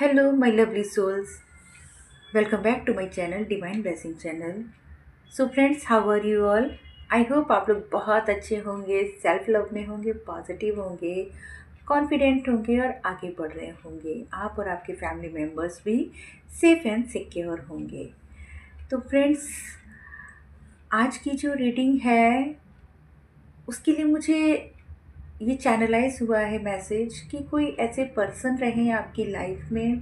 Hello, my lovely souls. Welcome back to my channel, Divine Blessing channel. So friends, how are you all? I hope आप लोग बहुत अच्छे होंगे, self love में होंगे, positive होंगे, कॉन्फिडेंट होंगे और आगे बढ़ रहे होंगे। आप और आपके फैमिली मेम्बर्स भी सेफ एंड सिक्योर होंगे। तो फ्रेंड्स, आज की जो रीडिंग है उसके लिए मुझे ये चैनलाइज हुआ है मैसेज कि कोई ऐसे पर्सन रहे आपकी लाइफ में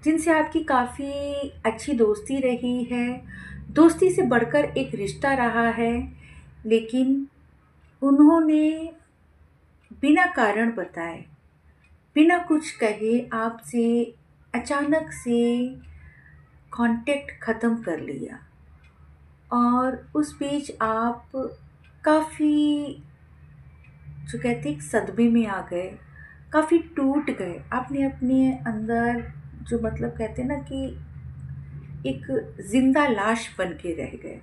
जिनसे आपकी काफ़ी अच्छी दोस्ती रही है, दोस्ती से बढ़कर एक रिश्ता रहा है, लेकिन उन्होंने बिना कारण बताए, बिना कुछ कहे आपसे अचानक से कांटेक्ट ख़त्म कर लिया और उस बीच आप काफ़ी जो कहते हैं सदमे में आ गए, काफ़ी टूट गए। आपने अपने अंदर जो मतलब कहते हैं ना कि एक ज़िंदा लाश बन के रह गए।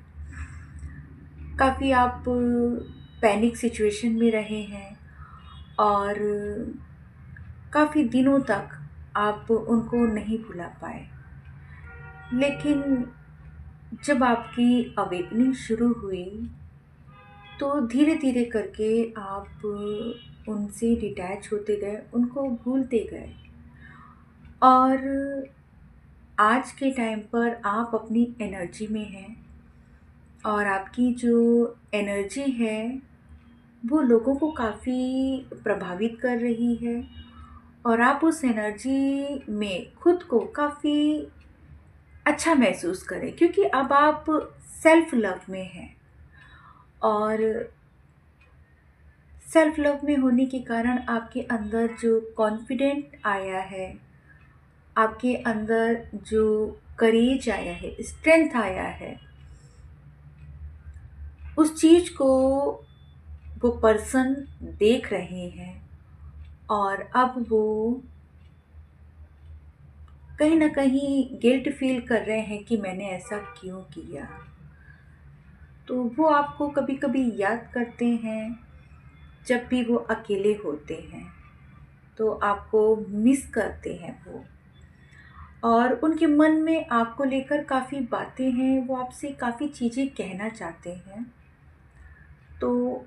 काफ़ी आप पैनिक सिचुएशन में रहे हैं और काफ़ी दिनों तक आप उनको नहीं भुला पाए। लेकिन जब आपकी अवेकनिंग शुरू हुई तो धीरे धीरे करके आप उनसे डिटैच होते गए, उनको भूलते गए और आज के टाइम पर आप अपनी एनर्जी में हैं और आपकी जो एनर्जी है वो लोगों को काफ़ी प्रभावित कर रही है और आप उस एनर्जी में खुद को काफ़ी अच्छा महसूस करें क्योंकि अब आप सेल्फ लव में हैं और सेल्फ लव में होने के कारण आपके अंदर जो कॉन्फिडेंट आया है, आपके अंदर जो करेज आया है, स्ट्रेंथ आया है, उस चीज़ को वो पर्सन देख रहे हैं और अब वो कहीं न कहीं गिल्ट फ़ील कर रहे हैं कि मैंने ऐसा क्यों किया। तो वो आपको कभी-कभी याद करते हैं जब भी वो अकेले होते हैं, तो आपको मिस करते हैं वो और उनके मन में आपको लेकर काफ़ी बातें हैं, वो आपसे काफ़ी चीज़ें कहना चाहते हैं। तो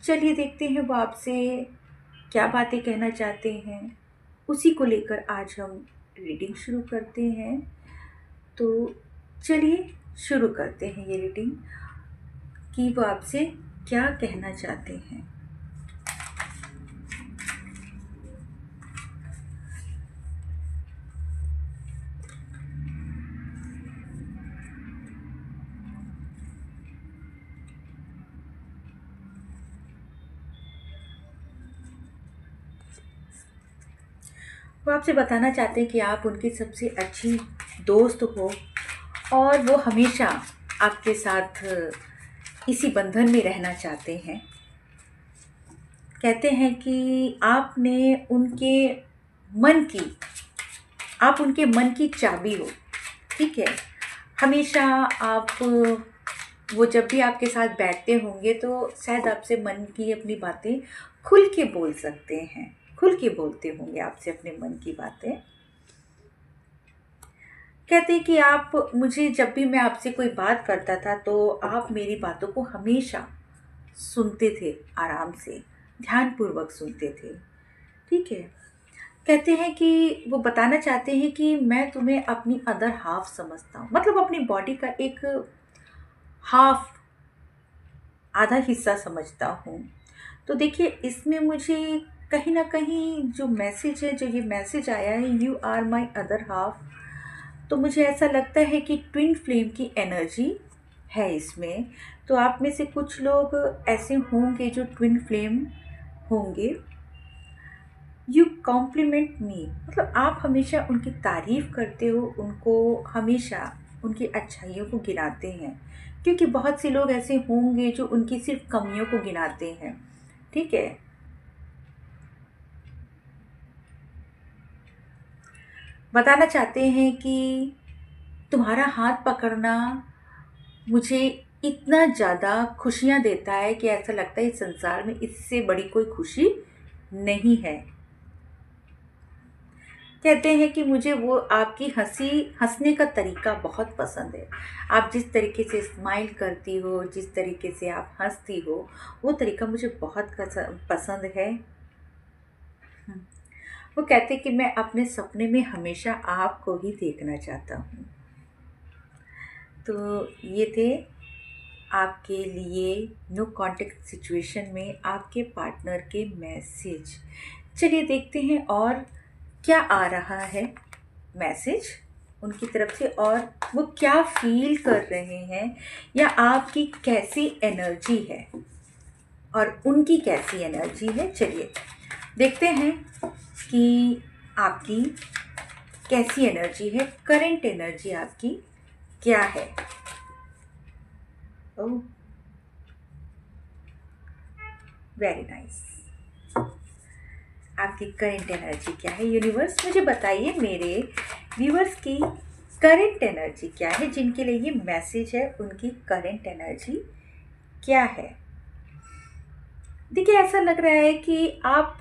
चलिए देखते हैं वो आपसे क्या बातें कहना चाहते हैं, उसी को लेकर आज हम रीडिंग शुरू करते हैं। तो चलिए शुरू करते हैं ये रीडिंग कि वो आपसे क्या कहना चाहते हैं। वो आपसे बताना चाहते हैं कि आप उनकी सबसे अच्छी दोस्त हो और वो हमेशा आपके साथ इसी बंधन में रहना चाहते हैं। कहते हैं कि मन की आप उनके मन की चाबी हो, ठीक है? हमेशा आप वो जब भी आपके साथ बैठते होंगे तो शायद आपसे मन की अपनी बातें खुल के बोल सकते हैं, खुल के बोलते होंगे आपसे अपने मन की बातें। कहते हैं कि आप मुझे जब भी मैं आपसे कोई बात करता था तो आप मेरी बातों को हमेशा सुनते थे, आराम से, ध्यानपूर्वक सुनते थे, ठीक है? कहते हैं कि वो बताना चाहते हैं कि मैं तुम्हें अपनी अदर हाफ़ समझता हूँ, मतलब अपनी बॉडी का एक हाफ़, आधा हिस्सा समझता हूँ। तो देखिए इसमें मुझे कहीं न कहीं जो मैसेज है, जो ये मैसेज आया है, you are my other half, तो मुझे ऐसा लगता है कि ट्विन फ्लेम की एनर्जी है इसमें। तो आप में से कुछ लोग ऐसे होंगे जो ट्विन फ्लेम होंगे। यू कॉम्प्लीमेंट मी, मतलब आप हमेशा उनकी तारीफ़ करते हो, उनको हमेशा उनकी अच्छाइयों को गिनाते हैं क्योंकि बहुत से लोग ऐसे होंगे जो उनकी सिर्फ कमियों को गिनाते हैं, ठीक है? बताना चाहते हैं कि तुम्हारा हाथ पकड़ना मुझे इतना ज़्यादा खुशियाँ देता है कि ऐसा लगता है इस संसार में इससे बड़ी कोई खुशी नहीं है। कहते हैं कि मुझे वो आपकी हंसने का तरीका बहुत पसंद है। आप जिस तरीके से स्माइल करती हो, जिस तरीके से आप हंसती हो, वो तरीका मुझे बहुत पसंद है। वो कहते हैं कि मैं अपने सपने में हमेशा आपको ही देखना चाहता हूँ। तो ये थे आपके लिए नो कॉन्टेक्ट सिचुएशन में आपके पार्टनर के मैसेज। चलिए देखते हैं और क्या आ रहा है मैसेज उनकी तरफ से, और वो क्या फील कर रहे हैं, या आपकी कैसी एनर्जी है और उनकी कैसी एनर्जी है। चलिए देखते हैं कि आपकी कैसी एनर्जी है, करंट एनर्जी आपकी क्या है। ओह, वेरी नाइस। आपकी करंट एनर्जी क्या है यूनिवर्स, मुझे बताइए। मेरे व्यूअर्स की करंट एनर्जी क्या है, जिनके लिए ये मैसेज है उनकी करंट एनर्जी क्या है। देखिए, ऐसा लग रहा है कि आप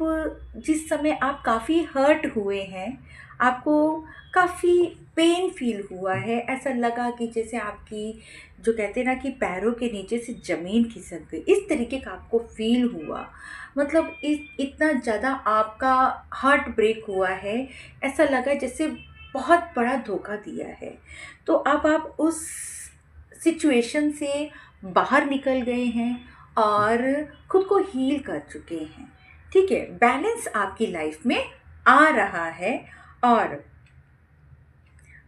जिस समय आप काफ़ी हर्ट हुए हैं, आपको काफ़ी पेन फील हुआ है, ऐसा लगा कि जैसे आपकी जो कहते हैं ना कि पैरों के नीचे से ज़मीन खिसक गई, इस तरीके का आपको फील हुआ। मतलब इतना ज़्यादा आपका हार्ट ब्रेक हुआ है, ऐसा लगा जैसे बहुत बड़ा धोखा दिया है। तो अब आप उस सिचुएशन से बाहर निकल गए हैं और खुद को हील कर चुके हैं। ठीक है, बैलेंस आपकी लाइफ में आ रहा है, और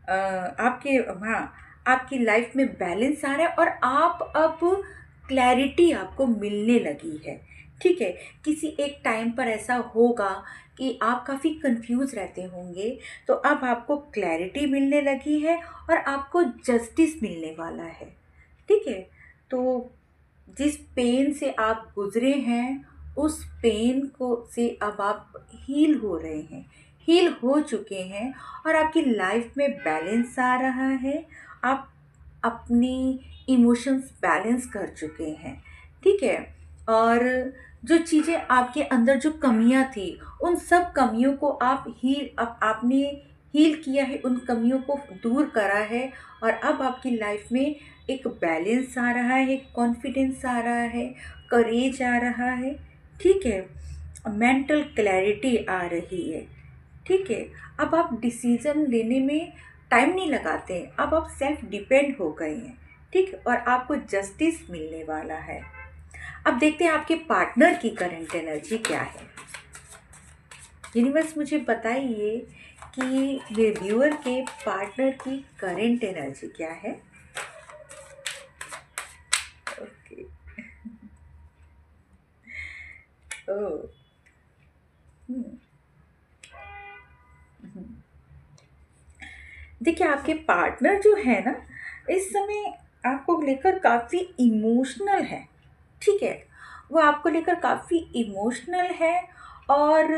आपके, हाँ, आपकी लाइफ में बैलेंस आ रहा है, और आप अब क्लैरिटी आपको मिलने लगी है। ठीक है, किसी एक टाइम पर ऐसा होगा कि आप काफ़ी कंफ्यूज रहते होंगे, तो अब आपको क्लैरिटी मिलने लगी है और आपको जस्टिस मिलने वाला है। ठीक है, तो जिस पेन से आप गुजरे हैं, उस पेन को से अब आप हील हो रहे हैं, हील हो चुके हैं, और आपकी लाइफ में बैलेंस आ रहा है। आप अपनी इमोशंस बैलेंस कर चुके हैं। ठीक है, और जो चीज़ें आपके अंदर जो कमियां थी, उन सब कमियों को आपने हील किया है, उन कमियों को दूर करा है, और अब आपकी लाइफ में एक बैलेंस आ रहा है, कॉन्फिडेंस आ रहा है, करेज आ रहा है। ठीक है, मेंटल क्लैरिटी आ रही है। ठीक है, अब आप डिसीज़न लेने में टाइम नहीं लगाते हैं, अब आप सेल्फ डिपेंड हो गए हैं। ठीक है, और आपको जस्टिस मिलने वाला है। अब देखते हैं आपके पार्टनर की करंट एनर्जी क्या है। यूनिवर्स, मुझे बताइए कि मेरे व्यूअर के पार्टनर की करंट एनर्जी क्या है। ओके, ओह, देखिए, आपके पार्टनर जो है ना, इस समय आपको लेकर काफ़ी इमोशनल है। ठीक है, वो आपको लेकर काफ़ी इमोशनल है, और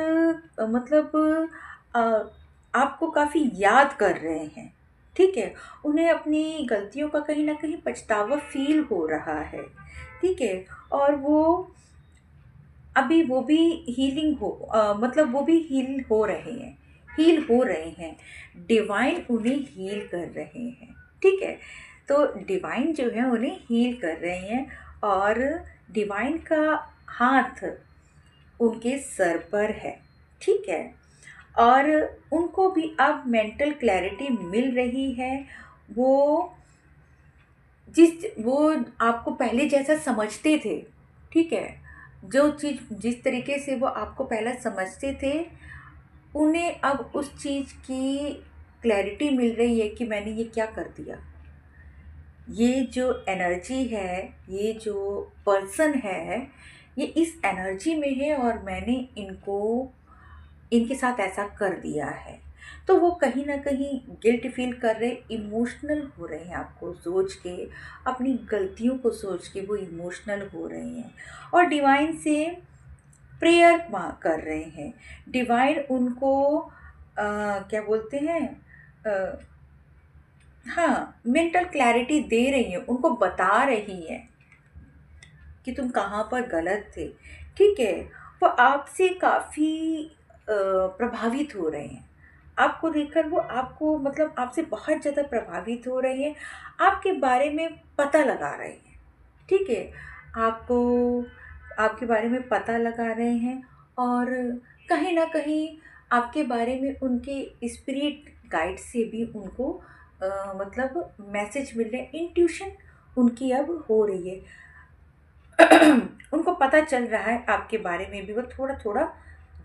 मतलब अ, आपको काफ़ी याद कर रहे हैं। ठीक है, उन्हें अपनी गलतियों का कहीं ना कहीं पछतावा फील हो रहा है। ठीक है, और वो अभी वो भी मतलब वो भी हील हो रहे हैं। डिवाइन उन्हें हील कर रहे हैं। ठीक है, तो डिवाइन जो है उन्हें हील कर रहे हैं, और डिवाइन का हाथ उनके सर पर है। ठीक है, और उनको भी अब मेंटल क्लैरिटी मिल रही है। वो वो आपको पहले जैसा समझते थे। ठीक है, जो चीज़ जिस तरीके से वो आपको पहले समझते थे, उन्हें अब उस चीज़ की क्लैरिटी मिल रही है कि मैंने ये क्या कर दिया। ये जो एनर्जी है, ये जो पर्सन है, ये इस एनर्जी में है, और मैंने इनके साथ ऐसा कर दिया है। तो वो कहीं न कहीं गिल्ट फ़ील कर रहे, इमोशनल हो रहे हैं आपको सोच के, अपनी गलतियों को सोच के वो इमोशनल हो रहे हैं, और डिवाइन से प्रेयर कर रहे हैं। डिवाइन उनको क्या बोलते हैं, अ, हाँ, मेंटल क्लैरिटी दे रही है, उनको बता रही है कि तुम कहाँ पर गलत थे। ठीक है, वो आपसे काफ़ी प्रभावित हो रहे हैं, आपको देखकर वो आपको मतलब आपसे बहुत ज़्यादा प्रभावित हो रहे हैं, आपके बारे में पता लगा रहे हैं, ठीक है? आपको आपके बारे में पता लगा रहे हैं और कहीं न कहीं आपके बारे में उनके स्पिरिट गाइड से भी उनको मतलब मैसेज मिल रहे हैं, इंट्यूशन उनकी अब हो रही है। उनको पता चल रहा है आपके बारे में भी, वो थोड़ा-थोड़ा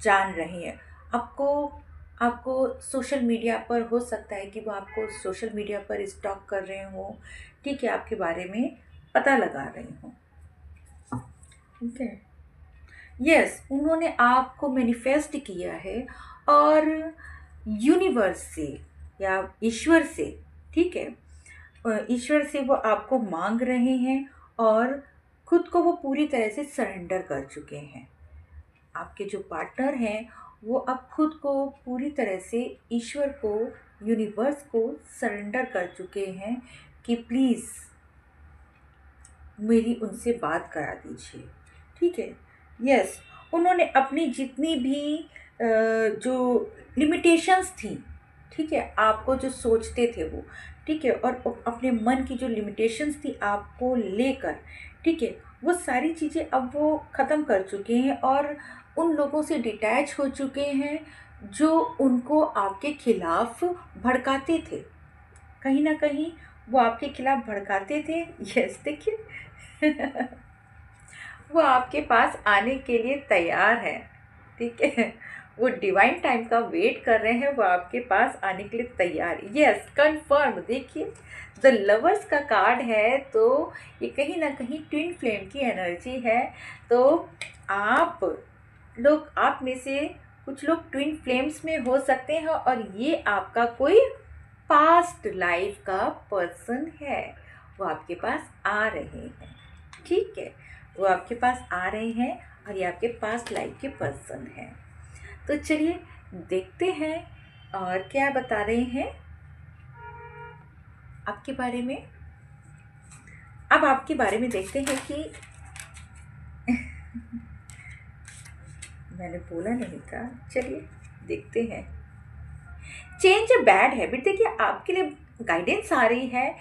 जान रहे हैं। आपको आपको सोशल मीडिया पर हो सकता है कि वो आपको सोशल मीडिया पर स्टॉक कर रहे हों, ठीक है? आपके बारे में पता लगा रहे हों, ठीक है? यस, उन्होंने आपको मैनिफेस्ट किया है और यूनिवर्स से या ईश्वर से, ठीक है? ईश्वर से वो आपको माँग रहे हैं और खुद को वो पूरी तरह से सरेंडर कर चुके हैं। आपके जो पार्टनर हैं, वो अब खुद को पूरी तरह से ईश्वर को, यूनिवर्स को सरेंडर कर चुके हैं कि प्लीज़ मेरी उनसे बात करा दीजिए, ठीक है? यस, उन्होंने अपनी जितनी भी जो लिमिटेशंस थी, ठीक है? आपको जो सोचते थे वो, ठीक है? और अपने मन की जो लिमिटेशंस थी आपको लेकर, ठीक है? वो सारी चीज़ें अब वो ख़त्म कर चुके हैं और उन लोगों से डिटैच हो चुके हैं, जो उनको आपके खिलाफ़ भड़काते थे। कहीं न कहीं वो आपके खिलाफ़ भड़काते थे। यस, देखिए वो आपके पास आने के लिए तैयार हैं, ठीक है? वो डिवाइन टाइम का वेट कर रहे हैं, वो आपके पास आने के लिए तैयार हैं। Yes, confirm. देखिए, द लवर्स का कार्ड है, तो ये कहीं न कहीं ट्विन फ्लेम की एनर्जी है। तो आप आप में से कुछ लोग ट्विन फ्लेम्स में हो सकते हैं और ये आपका कोई पास्ट लाइफ का पर्सन है। वो आपके पास आ रहे हैं, ठीक है? वो आपके पास आ रहे हैं और ये आपके पास्ट लाइफ के पर्सन हैं। तो चलिए देखते हैं और क्या बता रहे हैं आपके बारे में। अब आपके बारे में देखते हैं कि मैंने बोला नहीं था, चलिए देखते हैं। चेंज अ बैड हैबिट, देखिए आपके लिए गाइडेंस आ रही है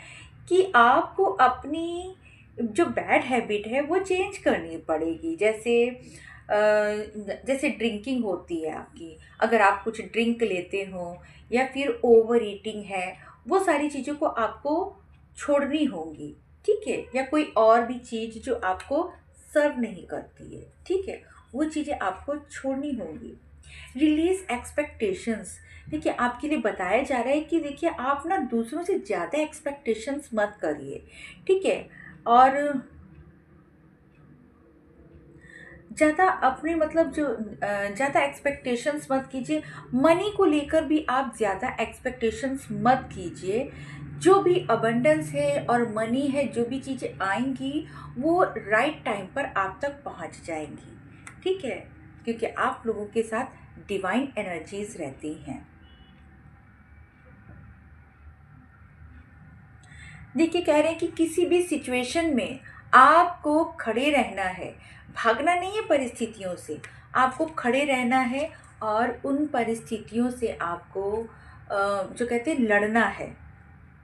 कि आपको अपनी जो बैड हैबिट है वो चेंज करनी पड़ेगी। जैसे ड्रिंकिंग होती है आपकी, अगर आप कुछ ड्रिंक लेते हो या फिर ओवर ईटिंग है, वो सारी चीज़ों को आपको छोड़नी होंगी, ठीक है? या कोई और भी चीज़ जो आपको सर्व नहीं करती है, ठीक है? वो चीज़ें आपको छोड़नी होंगी। रिलीज एक्सपेक्टेशंस, देखिए आपके लिए बताया जा रहा है कि देखिए आप ना दूसरों से ज़्यादा एक्सपेक्टेशंस मत करिए, ठीक है? और ज़्यादा अपने मतलब ज़्यादा एक्सपेक्टेशंस मत कीजिए। मनी को लेकर भी आप ज़्यादा एक्सपेक्टेशंस मत कीजिए। जो भी अबंडेंस है और मनी है, जो भी चीज़ें आएंगी वो राइट टाइम पर आप तक पहुंच जाएंगी, ठीक है? क्योंकि आप लोगों के साथ डिवाइन एनर्जीज रहती हैं। देखिए कह रहे हैं कि किसी भी सिचुएशन में आपको खड़े रहना है, भागना नहीं है परिस्थितियों से, आपको खड़े रहना है और उन परिस्थितियों से आपको जो कहते हैं लड़ना है,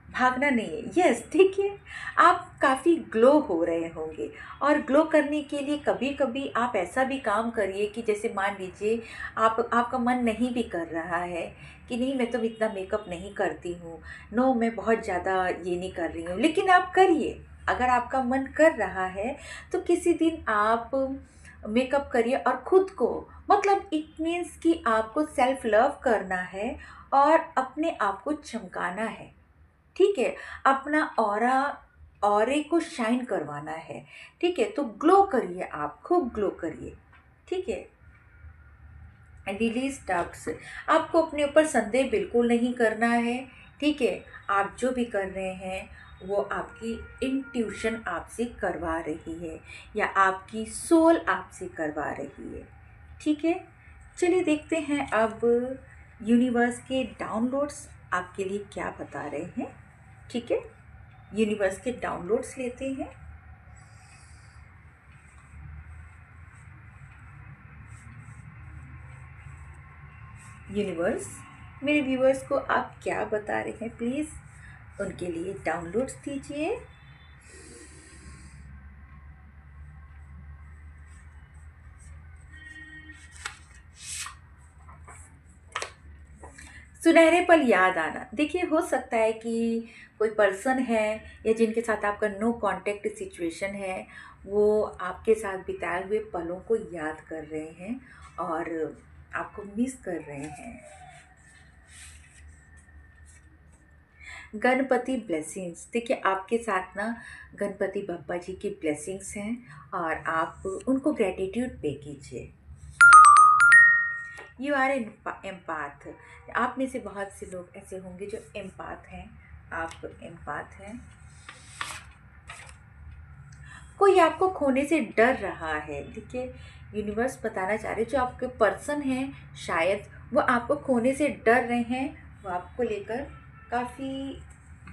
भागना नहीं है। यस, देखिए आप काफ़ी ग्लो हो रहे होंगे और ग्लो करने के लिए कभी-कभी आप ऐसा भी काम करिए कि जैसे मान लीजिए आपका मन नहीं भी कर रहा है कि नहीं मैं तो इतना मेकअप नहीं करती हूँ, नो मैं बहुत ज़्यादा ये नहीं कर रही हूँ, लेकिन आप करिए। अगर आपका मन कर रहा है तो किसी दिन आप मेकअप करिए और खुद को मतलब इट मीन्स कि आपको सेल्फ लव करना है और अपने आप को चमकाना है, ठीक है? अपना ऑरे को शाइन करवाना है, ठीक है? तो ग्लो करिए, आप खूब ग्लो करिए, ठीक है? रिलीज डाउट्स, आपको अपने ऊपर संदेह बिल्कुल नहीं करना है, ठीक है? आप जो भी कर रहे हैं वो आपकी इंट्यूशन आपसे करवा रही है या आपकी सोल आपसे करवा रही है, ठीक है? चलिए देखते हैं अब यूनिवर्स के डाउनलोड्स आपके लिए क्या बता रहे हैं, ठीक है? यूनिवर्स के डाउनलोड्स लेते हैं। यूनिवर्स, मेरे व्यूअर्स को आप क्या बता रहे हैं, प्लीज़ उनके लिए डाउनलोड्स दीजिए। सुनहरे पल याद आना। देखिए, हो सकता है कि कोई पर्सन है या जिनके साथ आपका नो कांटेक्ट सिचुएशन है, वो आपके साथ बिताए हुए पलों को याद कर रहे हैं और आपको मिस कर रहे हैं। गणपति ब्लेसिंग्स। देखिए, आपके साथ ना गणपति बप्पा जी की ब्लेसिंग्स हैं और आप उनको ग्रेटिट्यूड पे कीजिए। You are empath. आप में से बहुत से लोग ऐसे होंगे जो एम्पाथ हैं। आप एम्पाथ हैं। कोई आपको खोने से डर रहा है। देखिए, यूनिवर्स बताना चाह रहे जो आपके पर्सन हैं, शायद वो आपको खोने से डर रहे हैं। वो आपको लेकर काफ़ी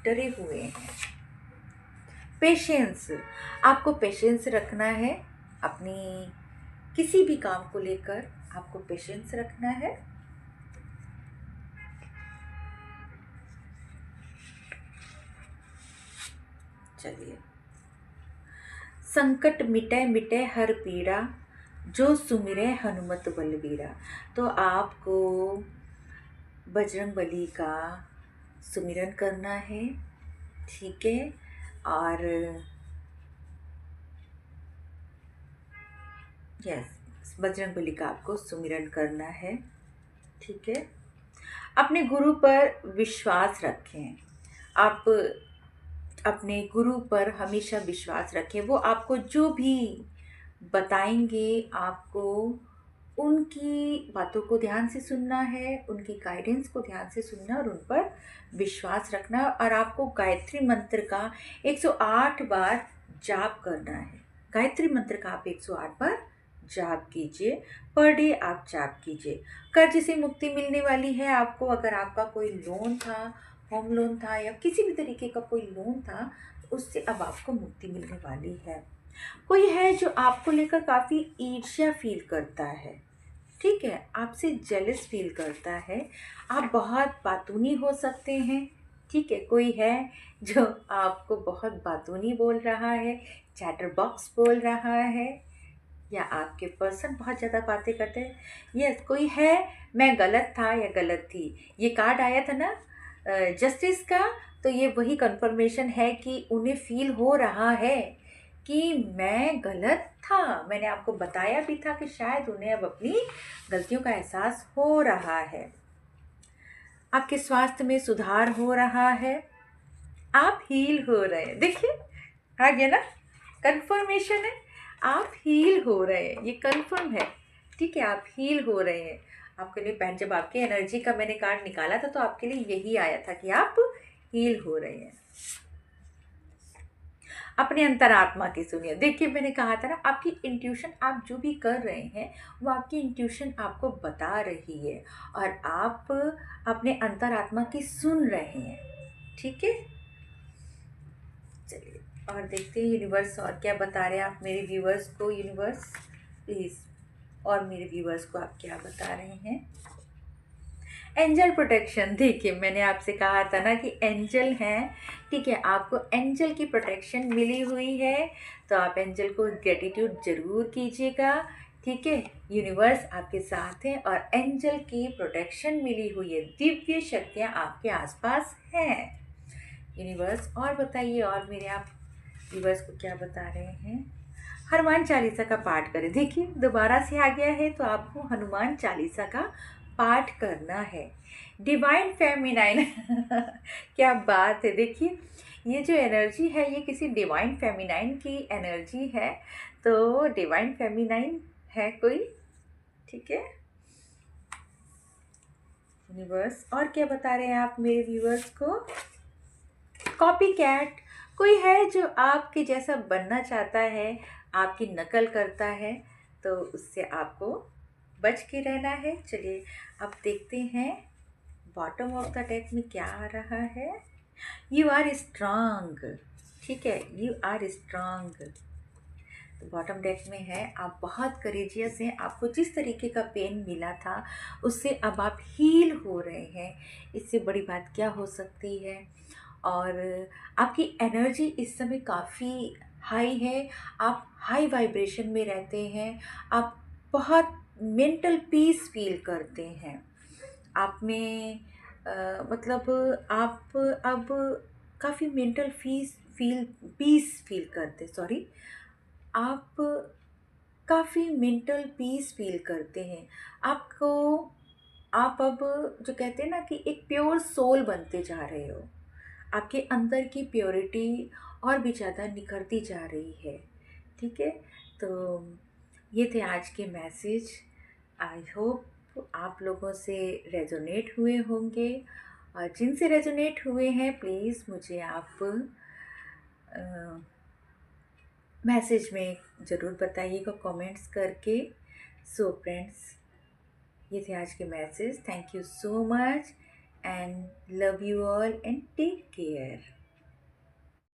डरे हुए हैं। पेशेंस। आपको पेशेंस रखना है अपनी किसी भी काम को लेकर। आपको पेशेंस रखना है। चलिए, संकट मिटे मिटे हर पीड़ा, जो सुमिरे हनुमत बलबीरा। तो आपको बजरंग बली का सुमिरन करना है, ठीक है। और यस, बजरंग बली का आपको सुमिरन करना है, ठीक है। अपने गुरु पर विश्वास रखें। आप अपने गुरु पर हमेशा विश्वास रखें। वो आपको जो भी बताएंगे, आपको उनकी बातों को ध्यान से सुनना है, उनकी गाइडेंस को ध्यान से सुनना और उन पर विश्वास रखना है। और आपको गायत्री मंत्र का 108 बार जाप करना है। गायत्री मंत्र का आप 108 बार जाप कीजिए। पर डे आप जाप कीजिए। कर्ज से मुक्ति मिलने वाली है आपको। अगर आपका कोई लोन था, होम लोन था या किसी भी तरीके का कोई लोन था, तो उससे अब आपको मुक्ति मिलने वाली है। कोई है जो आपको लेकर काफ़ी ईर्ष्या फील करता है, ठीक है, आपसे जेलस फील करता है। आप बहुत बातूनी हो सकते हैं, ठीक है। कोई है जो आपको बहुत बातूनी बोल रहा है, चैटर बॉक्स बोल रहा है, या आपके पर्सन बहुत ज़्यादा बातें करते हैं। यस, कोई है मैं गलत था या गलत थी। ये कार्ड आया था ना जस्टिस का, तो ये वही कंफर्मेशन है कि उन्हें फील हो रहा है कि मैं गलत था। मैंने आपको बताया भी था कि शायद उन्हें अब अपनी गलतियों का एहसास हो रहा है। आपके स्वास्थ्य में सुधार हो रहा है। आप हील हो रहे हैं। देखिए, आ गया ना, कंफर्मेशन है। आप हील हो रहे हैं, ये कंफर्म है, ठीक है। आप हील हो रहे हैं। आपके लिए पहले जब आपके एनर्जी का मैंने कार्ड निकाला था, तो आपके लिए यही आया था कि आप हील हो रहे हैं। अपने अंतरात्मा की सुनिए। देखिए, मैंने कहा था ना, आपकी इंट्यूशन, आप जो भी कर रहे हैं वो आपकी इंट्यूशन आपको बता रही है और आप अपने अंतरात्मा की सुन रहे हैं, ठीक है। चलिए, और देखते हैं यूनिवर्स और क्या बता रहे हैं आप मेरे व्यूअर्स को। यूनिवर्स प्लीज़, और मेरे व्यूअर्स को आप क्या बता रहे हैं। Angel protection. देखिए, मैंने आपसे कहा था ना कि एंजल हैं, ठीक है। आपको एंजल की प्रोटेक्शन मिली हुई है, तो आप एंजल को ग्रेटिट्यूड ज़रूर कीजिएगा, ठीक है। यूनिवर्स आपके साथ है और एंजल की प्रोटेक्शन मिली हुई है। दिव्य शक्तियाँ आपके आसपास हैं। यूनिवर्स और बताइए, और मेरे आप व्यूअर्स को क्या बता रहे हैं। हनुमान चालीसा का पाठ करें। देखिए, दोबारा से आ गया है, तो आपको हनुमान चालीसा का पाठ करना है। डिवाइन फेमिनाइन क्या बात है। देखिए, ये जो एनर्जी है ये किसी डिवाइन फेमिनाइन की एनर्जी है। तो डिवाइन फेमिनाइन है कोई, ठीक है। यूनिवर्स और क्या बता रहे हैं आप मेरे व्यूअर्स को। Copy cat. कोई है जो आपके जैसा बनना चाहता है, आपकी नकल करता है, तो उससे आपको बच के रहना है। चलिए, अब देखते हैं बॉटम ऑफ द डेक में क्या आ रहा है। यू आर स्ट्रांग, ठीक है। You are strong. तो बॉटम डेक में है, आप बहुत करेजियस हैं, आपको जिस तरीके का पेन मिला था उससे अब आप हील हो रहे हैं, इससे बड़ी बात क्या हो सकती है। और आपकी एनर्जी इस समय काफ़ी हाई है, आप हाई वाइब्रेशन में रहते हैं, आप बहुत मेंटल पीस फील करते हैं। आप में मतलब आप अब काफ़ी मेंटल पीस फील करते, सॉरी, आप काफ़ी मेंटल पीस फील करते हैं। आपको आप अब जो कहते हैं ना कि एक प्योर सोल बनते जा रहे हो। आपके अंदर की प्योरिटी और भी ज़्यादा निखरती जा रही है। ठीक है? तो ये थे आज के मैसेज। आई होप आप लोगों से रेजोनेट हुए होंगे, और जिनसे रेजोनेट हुए हैं प्लीज़ मुझे आप मैसेज में ज़रूर बताइएगा कमेंट्स करके। सो फ्रेंड्स, ये थे आज के message. Thank you so much and love you all and take care.